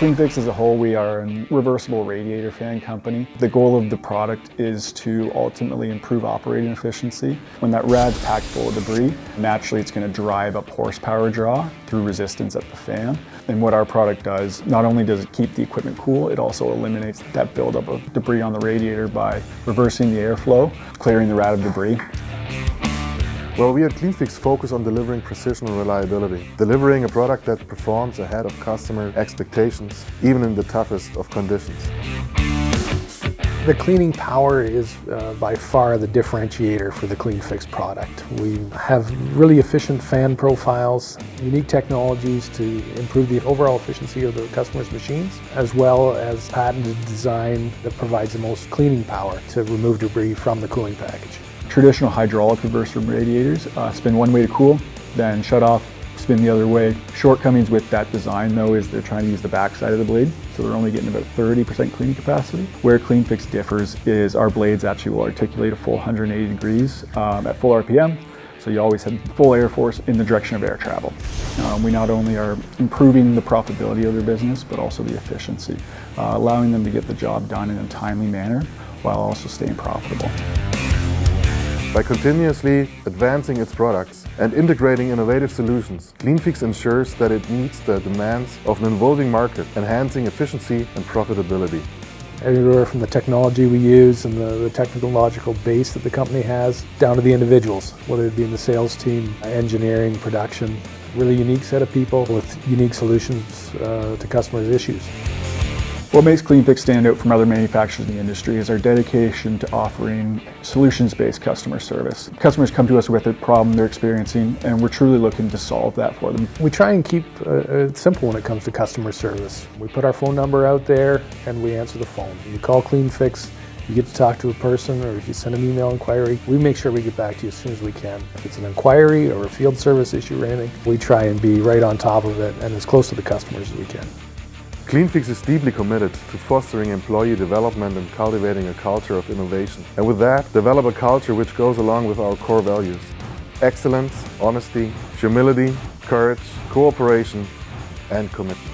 Cleanfix as a whole, we are a reversible radiator fan company. The goal of the product is to ultimately improve operating efficiency. When that rad's packed full of debris, naturally it's going to drive up horsepower draw through resistance at the fan. And what our product does, not only does it keep the equipment cool, it also eliminates that buildup of debris on the radiator by reversing the airflow, clearing the rad of debris. Well, we at Cleanfix focus on delivering precision and reliability, delivering a product that performs ahead of customer expectations, even in the toughest of conditions. The cleaning power is by far the differentiator for the Cleanfix product. We have really efficient fan profiles, unique technologies to improve the overall efficiency of the customer's machines, as well as patented design that provides the most cleaning power to remove debris from the cooling package. Traditional hydraulic reversible radiators spin one way to cool, then shut off, spin the other way. Shortcomings with that design though is they're trying to use the backside of the blade, so they're only getting about 30% cleaning capacity. Where Cleanfix differs is our blades actually will articulate a full 180 degrees at full RPM, so you always have full air force in the direction of air travel. We not only are improving the profitability of their business, but also the efficiency, allowing them to get the job done in a timely manner while also staying profitable. By continuously advancing its products and integrating innovative solutions, Cleanfix ensures that it meets the demands of an evolving market, enhancing efficiency and profitability. Everywhere from the technology we use and the technological base that the company has, down to the individuals, whether it be in the sales team, engineering, production. Really unique set of people with unique solutions to customers' issues. What makes Cleanfix stand out from other manufacturers in the industry is our dedication to offering solutions-based customer service. Customers come to us with a problem they're experiencing, and we're truly looking to solve that for them. We try and keep it simple when it comes to customer service. We put our phone number out there and we answer the phone. You call Cleanfix, you get to talk to a person, or if you send an email inquiry, we make sure we get back to you as soon as we can. If it's an inquiry or a field service issue or anything, we try and be right on top of it and as close to the customers as we can. Cleanfix is deeply committed to fostering employee development and cultivating a culture of innovation. And with that, develop a culture which goes along with our core values: excellence, honesty, humility, courage, cooperation, and commitment.